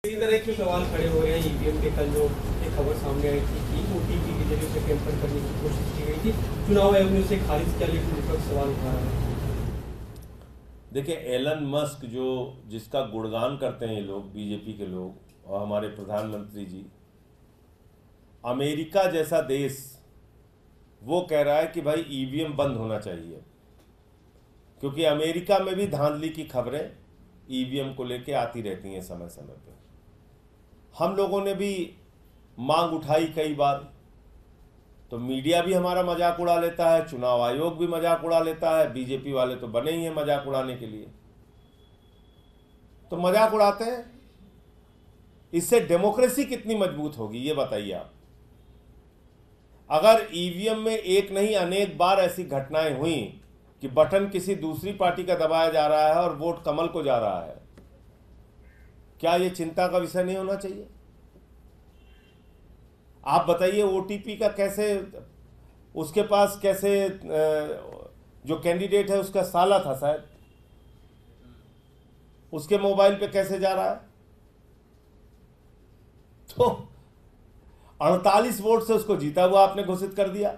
इसी तरह के सवाल खड़े हो रहे हैं ईवीएम के। कल जो एक खबर सामने आई थी कि ओटीपी के जरिए से टेम्पर करने की कोशिश की गई थी, चुनाव आयोग ने उसे खारिज किया, लेकिन विपक्ष सवाल उठा रहा है। देखिए, एलन मस्क जो जिसका गुणगान करते हैं ये लोग, बीजेपी के लोग और हमारे प्रधानमंत्री जी, अमेरिका जैसा देश वो कह रहा है कि भाई ईवीएम बंद होना चाहिए, क्योंकि अमेरिका में भी धांधली की खबरें ईवीएम को लेके आती रहती हैं समय समय पे। हम लोगों ने भी मांग उठाई कई बार, तो मीडिया भी हमारा मजाक उड़ा लेता है, चुनाव आयोग भी मजाक उड़ा लेता है, बीजेपी वाले तो बने ही हैं मजाक उड़ाने के लिए, तो मजाक उड़ाते हैं। इससे डेमोक्रेसी कितनी मजबूत होगी ये बताइए आप। अगर ईवीएम में एक नहीं अनेक बार ऐसी घटनाएं हुई कि बटन किसी दूसरी पार्टी का दबाया जा रहा है और वोट कमल को जा रहा है, क्या यह चिंता का विषय नहीं होना चाहिए? आप बताइए, ओटीपी का कैसे, उसके पास कैसे, जो कैंडिडेट है उसका साला था शायद, उसके मोबाइल पे कैसे जा रहा है? तो 48 वोट से उसको जीता हुआ आपने घोषित कर दिया।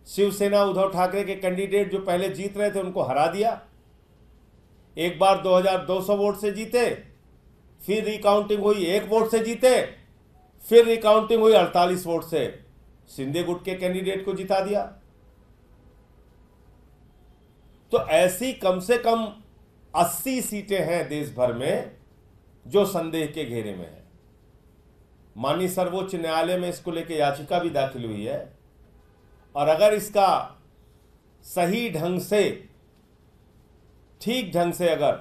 शिवसेना उद्धव ठाकरे के कैंडिडेट जो पहले जीत रहे थे उनको हरा दिया। एक बार 2200 वोट से जीते, फिर रिकाउंटिंग हुई 1 वोट से जीते, फिर रिकाउंटिंग हुई 48 वोट से, शिंदे गुट के कैंडिडेट को जिता दिया। तो ऐसी कम से कम 80 सीटें हैं देश भर में जो संदेह के घेरे में है। माननीय सर्वोच्च न्यायालय में इसको लेकर याचिका भी दाखिल हुई है, और अगर इसका सही ढंग से, ठीक ढंग से अगर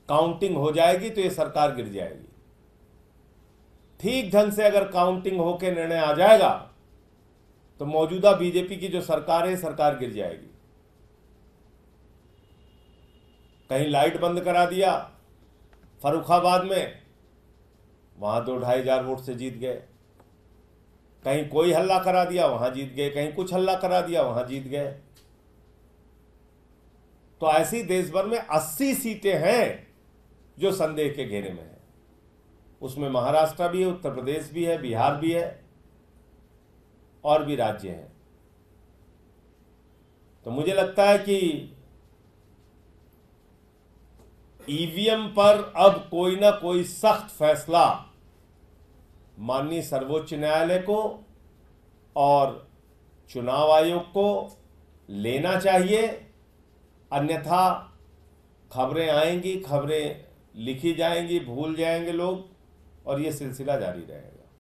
काउंटिंग हो जाएगी तो ये सरकार गिर जाएगी। ठीक ढंग से अगर काउंटिंग होकर निर्णय आ जाएगा तो मौजूदा बीजेपी की जो सरकार है, सरकार गिर जाएगी। कहीं लाइट बंद करा दिया फर्रुखाबाद में, वहां 2-2.5 हजार वोट से जीत गए। कहीं कोई हल्ला करा दिया, वहां जीत गए। कहीं कुछ हल्ला करा दिया, वहां जीत गए। तो ऐसी देश भर में 80 सीटें हैं जो संदेह के घेरे में है। उसमें महाराष्ट्र भी है, उत्तर प्रदेश भी है, बिहार भी है, और भी राज्य हैं। तो मुझे लगता है कि ईवीएम पर अब कोई ना कोई सख्त फैसला माननीय सर्वोच्च न्यायालय को और चुनाव आयोग को लेना चाहिए। अन्यथा खबरें आएंगी, खबरें लिखी जाएंगी, भूल जाएंगे लोग, और ये सिलसिला जारी रहेगा।